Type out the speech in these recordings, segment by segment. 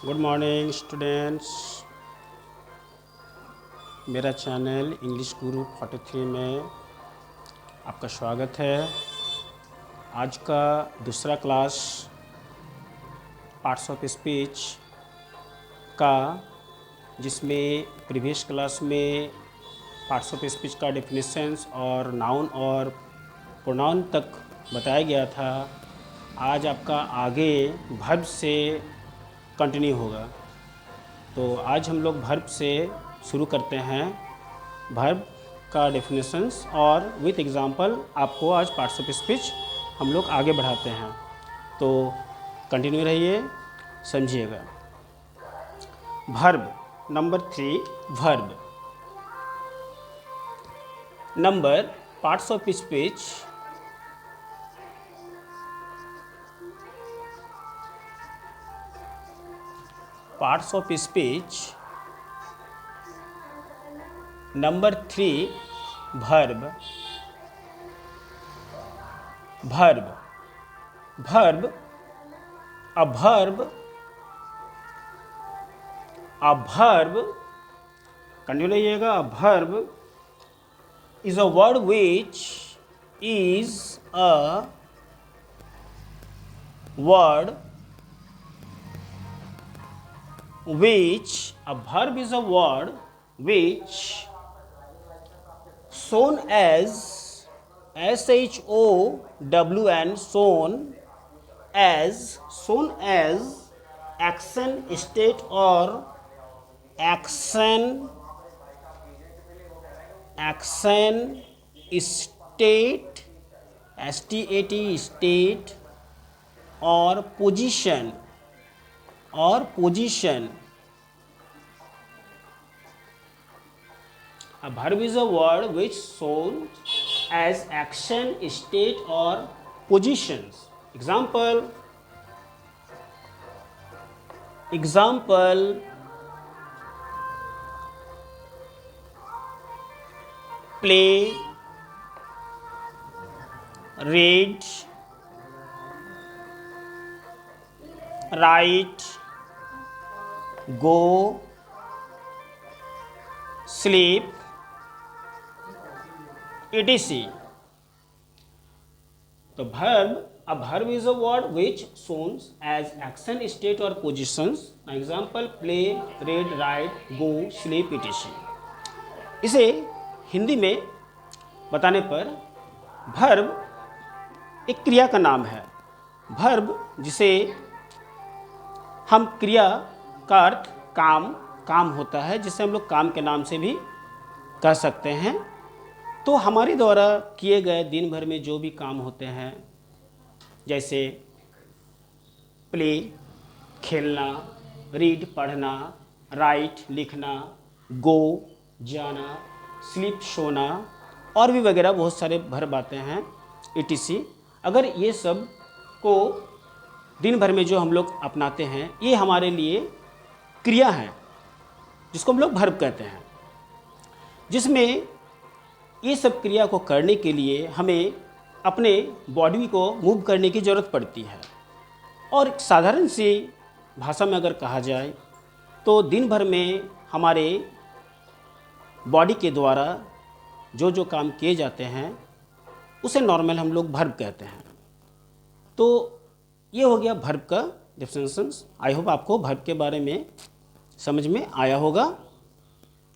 Good morning students. मेरा channel English गुरु 43 में आपका स्वागत है। आज का दूसरा क्लास पार्ट्स ऑफ स्पीच का, जिसमें प्रीवियस क्लास में पार्ट्स ऑफ स्पीच का डेफिनेशंस और नाउन और प्रोनाउन तक बताया गया था। आज आपका आगे वर्ब से कंटिन्यू होगा। तो आज हम लोग वर्ब से शुरू करते हैं। वर्ब का डेफिनेशंस और विथ एग्जांपल आपको आज पार्ट्स ऑफ स्पीच हम लोग आगे बढ़ाते हैं। तो कंटिन्यू रहिए, समझिएगा। Verb number 3, verb number parts of speech. Parts of speech number 3, verb. Verb verb a verb a verb continue रहिएगा। a verb is a word which is a word which a verb is a word which shown as shown shown as action state or action state state or position A verb is a word which shows as action, state or positions. Example, play, read, write, go, sleep, etc. The a verb is a word which shows as action, state or positions. Example, play, read, write, go, sleep, etc. इसे हिंदी में बताने पर verb एक क्रिया का नाम है। Verb जिसे हम क्रिया का अर्थ काम होता है, जिसे हम लोग काम के नाम से भी कह सकते हैं। तो हमारे द्वारा किए गए दिन भर में जो भी काम होते हैं, जैसे प्ले खेलना, रीड पढ़ना, राइट लिखना, गो जाना, स्लीप सोना और भी वगैरह बहुत सारे वर्ब आते हैं etc। अगर ये सब को दिन भर में जो हम लोग अपनाते हैं, ये हमारे लिए क्रिया है जिसको हम लोग वर्ब कहते हैं, जिसमें ये सब क्रिया को करने के लिए हमें अपने बॉडी को मूव करने की ज़रूरत पड़ती है। और साधारण सी भाषा में अगर कहा जाए तो दिन भर में हमारे बॉडी के द्वारा जो जो काम किए जाते हैं उसे नॉर्मल हम लोग वर्ब कहते हैं। तो ये हो गया वर्ब का डेफिनेशंस। आई होप आपको वर्ब के बारे में समझ में आया होगा।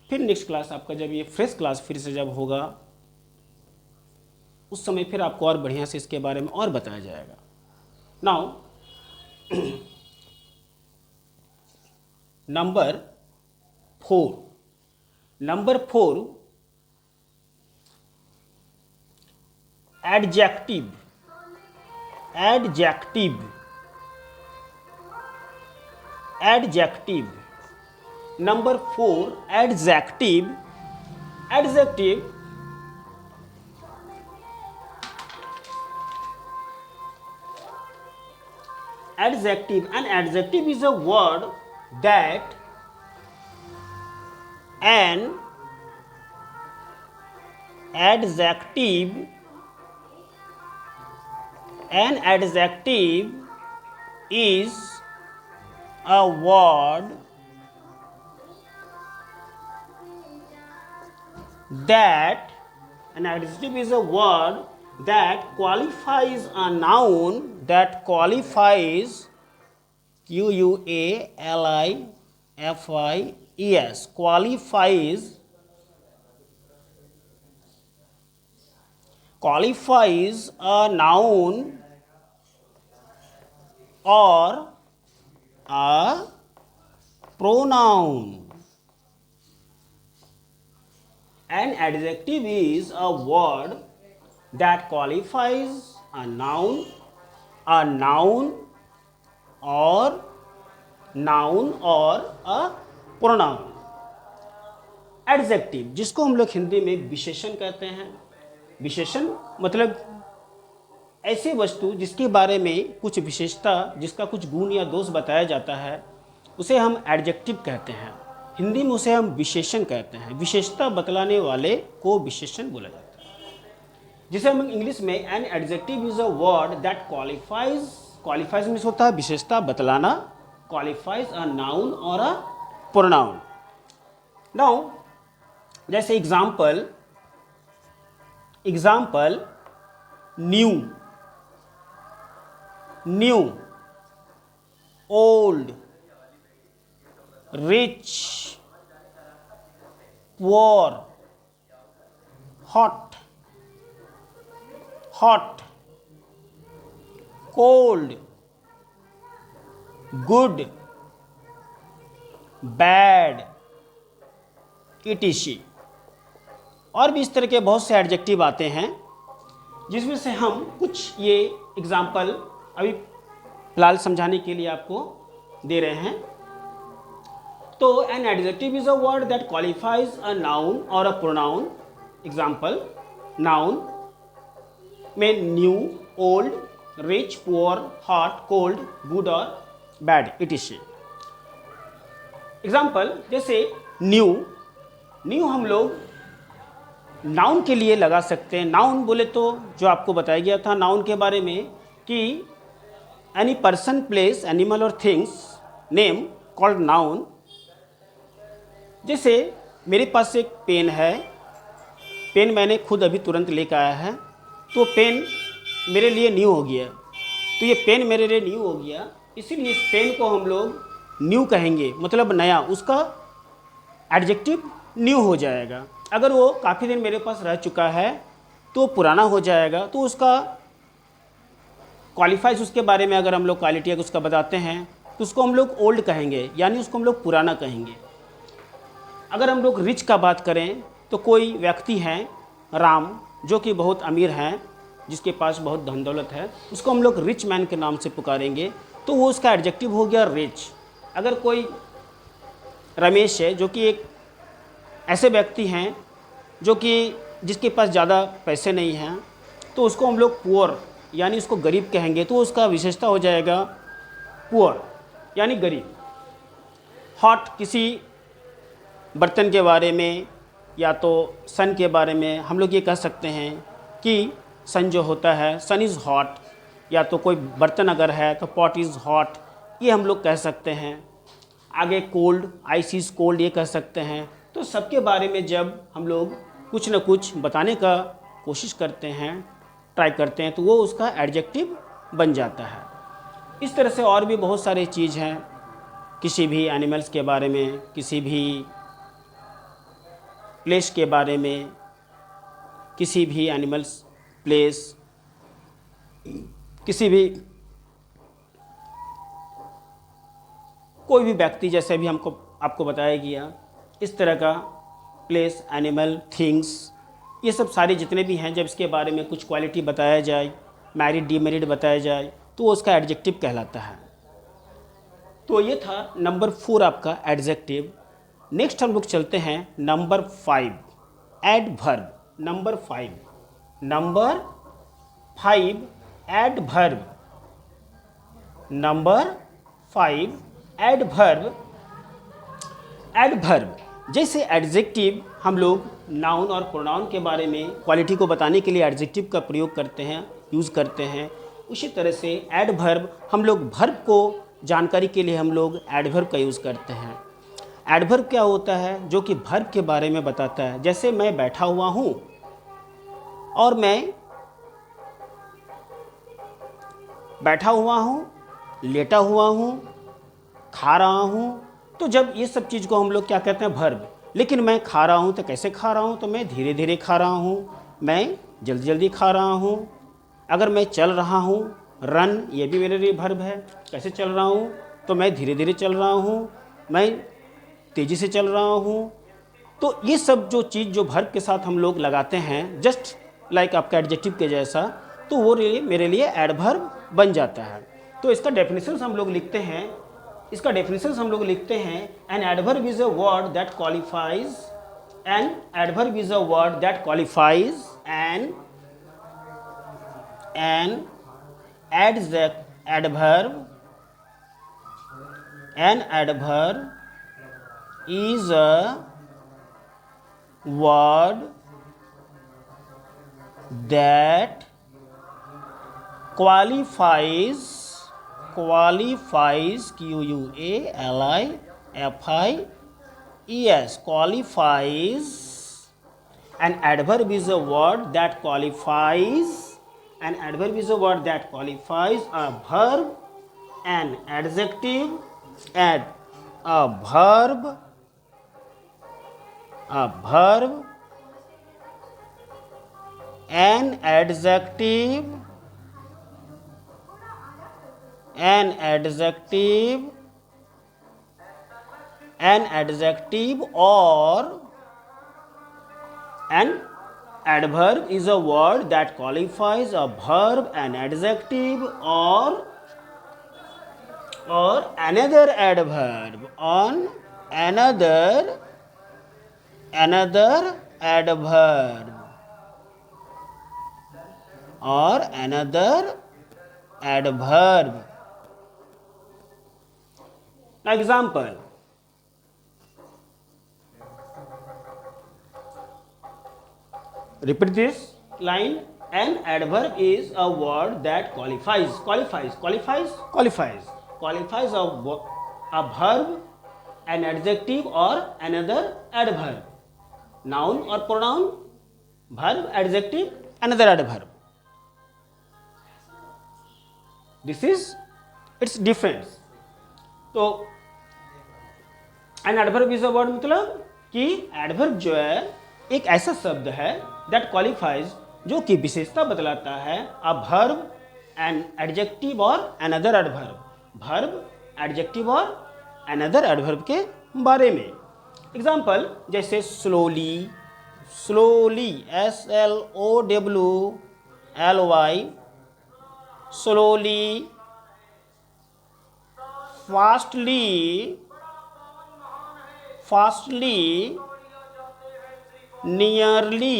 फिर नेक्स्ट क्लास आपका जब ये फ्रेश क्लास फिर से जब होगा, उस समय फिर आपको और बढ़िया से इसके बारे में और बताया जाएगा। Now number 4 adjective number 4 adjective An adjective is a word that an adjective is a word that, an adjective is a word that qualifies a noun, that qualifies, qualifies, qualifies a noun or a pronoun. An adjective is a word that qualifies a noun or a pronoun. Adjective, जिसको हम लोग हिंदी में विशेषण कहते हैं। विशेषण मतलब ऐसी वस्तु जिसके बारे में कुछ विशेषता, जिसका कुछ गुण या दोष बताया जाता है, उसे हम एडजेक्टिव कहते हैं। हिंदी में उसे हम विशेषण कहते हैं। विशेषता बतलाने वाले को विशेषण बोला जाता है, जिसे हम इंग्लिश में an adjective is a word that qualifies, qualifies means होता है विशेषता बतलाना, क्वालिफाइज अ नाउन और अ प्रोनाउन। नाउ जैसे example new, new, old, rich, poor, hot, hot, cold, good, bad, etc। और भी इस तरह के बहुत से एडजेक्टिव आते हैं, जिसमें से हम कुछ ये एग्जाम्पल अभी फिलहाल समझाने के लिए आपको दे रहे हैं। तो an adjective is a word that qualifies a noun और अ प्रोनाउन। एग्जाम्पल, नाउन में new, old, rich, poor, hot, cold, good और बैड, etc। एग्जाम्पल जैसे न्यू, न्यू हम लोग नाउन के लिए लगा सकते हैं। नाउन बोले तो जो आपको बताया गया था नाउन के बारे में कि एनी पर्सन, प्लेस, एनिमल और थिंग्स नेम कॉल्ड नाउन। जैसे मेरे पास एक पेन है, पेन मैंने खुद अभी तुरंत लेकर आया है, तो पेन मेरे लिए न्यू हो गया। तो ये पेन मेरे लिए न्यू हो गया, इसीलिए इस पेन को हम लोग न्यू कहेंगे, मतलब नया। उसका एडजेक्टिव न्यू हो जाएगा। अगर वो काफ़ी दिन मेरे पास रह चुका है तो पुराना हो जाएगा। तो उसका क्वालिफाइज, उसके बारे में अगर हम लोग क्वालिटी अगर उसका बताते हैं तो उसको हम लोग ओल्ड कहेंगे, यानी उसको हम लोग पुराना कहेंगे। अगर हम लोग रिच का बात करें तो कोई व्यक्ति हैं राम, जो कि बहुत अमीर हैं, जिसके पास बहुत धन दौलत है, उसको हम लोग रिच मैन के नाम से पुकारेंगे, तो वो उसका एडजेक्टिव हो गया रिच। अगर कोई रमेश है, जो कि एक ऐसे व्यक्ति हैं जो कि जिसके पास ज़्यादा पैसे नहीं हैं, तो उसको हम लोग पुअर यानी उसको गरीब कहेंगे, तो उसका विशेषता हो जाएगा पुअर यानी गरीब। हॉट किसी बर्तन के बारे में या तो सन के बारे में हम लोग ये कह सकते हैं कि सन जो होता है, सन इज़ हॉट, या तो कोई बर्तन अगर है तो पॉट इज़ हॉट, ये हम लोग कह सकते हैं। आगे कोल्ड, आइस इज़ कोल्ड, ये कह सकते हैं। तो सबके बारे में जब हम लोग कुछ न कुछ बताने का कोशिश करते हैं, ट्राई करते हैं, तो वो उसका एडजेक्टिव बन जाता है। इस तरह से और भी बहुत सारी चीज़ हैं, किसी भी एनिमल्स के बारे में, किसी भी प्लेस के बारे में, किसी भी एनिमल्स, प्लेस, किसी भी कोई भी व्यक्ति, जैसे भी आपको बताया गया, इस तरह का प्लेस, एनिमल, थिंग्स, ये सब सारे जितने भी हैं, जब इसके बारे में कुछ क्वालिटी बताया जाए, मैरिड, डीमैरिड बताया जाए, तो उसका एडजेक्टिव कहलाता है। तो ये था नंबर 4 आपका एडजेक्टिव। नेक्स्ट हम लोग चलते हैं number 5, adverb. Number 5 adverb. Number 5 adverb. Adverb जैसे एडजेक्टिव हम लोग नाउन और प्रोनाउन के बारे में क्वालिटी को बताने के लिए एडजेक्टिव का प्रयोग करते हैं, यूज़ करते हैं, उसी तरह से एडवर्ब हम लोग वर्ब को जानकारी के लिए हम लोग एडवर्ब का यूज़ करते हैं। एडवर्ब क्या होता है? जो कि वर्ब के बारे में बताता है। जैसे मैं बैठा हुआ हूँ और मैं बैठा हुआ हूँ, लेटा हुआ हूँ, खा रहा हूँ, तो जब ये सब चीज़ को हम लोग क्या कहते हैं? वर्ब। लेकिन मैं खा रहा हूँ तो कैसे खा रहा हूँ? तो मैं धीरे धीरे खा रहा हूँ, मैं जल्दी जल्दी खा रहा हूँ। अगर मैं चल रहा हूँ, रन, ये भी मेरे लिए वर्ब है। कैसे चल रहा हूँ? तो मैं धीरे धीरे चल रहा हूँ, मैं तेज़ी से चल रहा हूँ। तो ये सब जो चीज़ जो वर्ब के साथ हम लोग लगाते हैं, जस्ट लाइक आपका एडजेक्टिव के जैसा, तो वो मेरे लिए एडवर्ब बन जाता है। तो इसका डेफिनेशन हम लोग लिखते हैं, an adverb is a word that qualifies, an adverb is a word that qualifies an adverb, an adverb is a word that qualifies, qualifies, an adverb is a word that qualifies, an adverb is a word that qualifies a verb, an adjective, and a verb, an adjective, or an adverb is a word that qualifies a verb, an adjective, or another adverb, on another adverb, or another adverb. Now example, repeat this line. An adverb is a word that qualifies a verb, an adjective, or another adverb. Noun or pronoun, verb, adjective, another adverb. This is its difference. तो N adverb is a word मतलब कि adverb जो है एक ऐसा शब्द है that qualifies, जो कि विशेषता बतलाता है अ वर्ब, एन एडजेक्टिव और अनदर एडवर्ब, वर्ब, एडजेक्टिव और अनदर एडवर्ब के बारे में। एग्जाम्पल जैसे slowly, SLOWLY, slowly, fastly, nearly,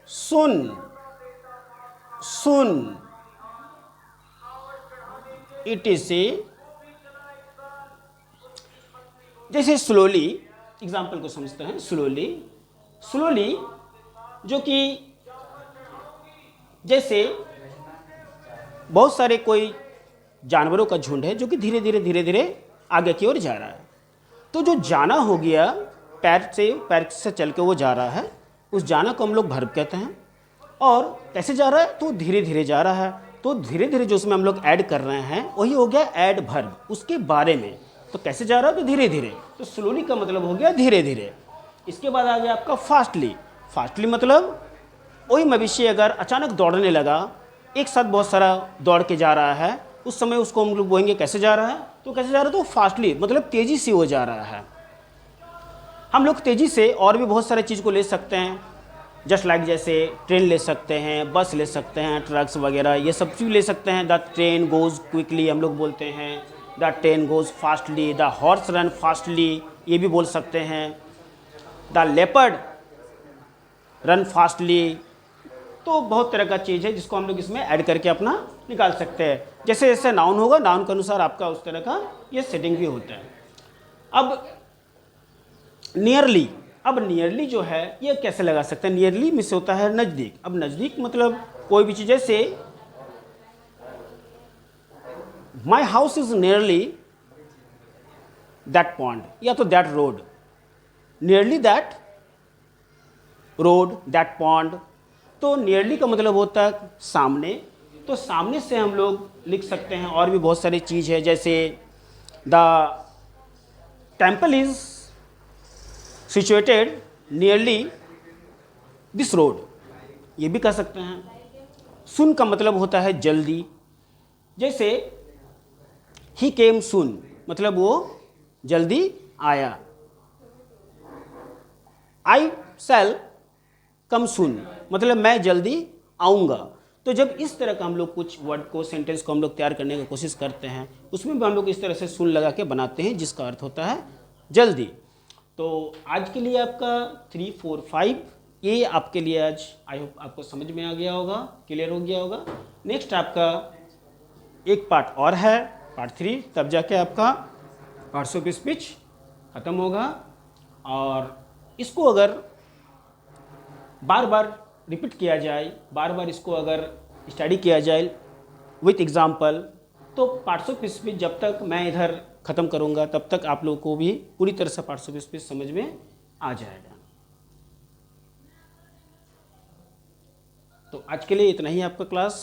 soon, etc। जैसे स्लोली, एग्जाम्पल को समझते हैं। स्लोली जो कि जैसे बहुत सारे कोई जानवरों का झुंड है जो कि धीरे धीरे आगे की ओर जा रहा है। तो जो जाना हो गया, पैर से चल के वो जा रहा है, उस जाना को हम लोग वर्ब कहते हैं। और कैसे जा रहा है? तो धीरे धीरे जा रहा है। तो धीरे धीरे जो उसमें हम लोग ऐड कर रहे हैं वही हो गया एडवर्ब, उसके बारे में। तो कैसे जा रहा है? तो धीरे धीरे। तो स्लोली का मतलब हो गया धीरे धीरे। इसके बाद आ गया आपका फास्टली मतलब वही मवेशी अगर अचानक दौड़ने लगा, एक साथ बहुत सारा दौड़ के जा रहा है, उस समय उसको हम लोग बोलेंगे कैसे जा रहा है? तो कैसे जा रहा है? तो फास्टली मतलब तेज़ी से वो जा रहा है। हम लोग तेज़ी से और भी बहुत सारे चीज़ को ले सकते हैं, जस्ट लाइक जैसे ट्रेन ले सकते हैं, बस ले सकते हैं, ट्रक्स वगैरह ये सब चीज़ ले सकते हैं। द ट्रेन गोज़ क्विकली हम लोग बोलते हैं, the train goes fastly, the horse run fastly ये भी बोल सकते हैं, द लेपर्ड रन फास्टली। तो बहुत तरह का चीज़ है जिसको हम लोग इसमें ऐड करके अपना निकाल सकते हैं। जैसे जैसे नाउन होगा, नाउन के अनुसार आपका उस तरह का ये सेटिंग भी होता है। अब नियरली जो है ये कैसे लगा सकते हैं? नियरली में से होता है नज़दीक। अब नज़दीक मतलब कोई भी चीज़, जैसे my house is nearly that pond या तो that road, nearly that road, that pond. तो नियरली का मतलब होता है सामने, तो सामने से हम लोग लिख सकते हैं और भी बहुत सारी चीज़ है, जैसे the temple is situated nearly this road, ये भी कह सकते हैं। सुन का मतलब होता है जल्दी, जैसे ही केम सुन मतलब वो जल्दी आया। आई शैल कम सुन मतलब मैं जल्दी आऊँगा। तो जब इस तरह का हम लोग कुछ वर्ड को, सेंटेंस को हम लोग तैयार करने की कोशिश करते हैं, उसमें भी हम लोग इस तरह से सुन लगा के बनाते हैं, जिसका अर्थ होता है जल्दी। तो आज के लिए आपका 3, 4, 5 ये आपके लिए आज आई होप आपको समझ में आ गया होगा, क्लियर हो गया होगा। नेक्स्ट आपका एक पार्ट और है, पार्ट 3, तब जाके आपका पार्ट्स ऑफ स्पीच ख़त्म होगा। और इसको अगर बार बार रिपीट किया जाए, बार बार इसको अगर स्टडी किया जाए विथ एग्जाम्पल, तो पार्ट्स ऑफ स्पीच जब तक मैं इधर ख़त्म करूँगा तब तक आप लोगों को भी पूरी तरह से पार्ट्स ऑफ स्पीच समझ में आ जाएगा। तो आज के लिए इतना ही आपका क्लास।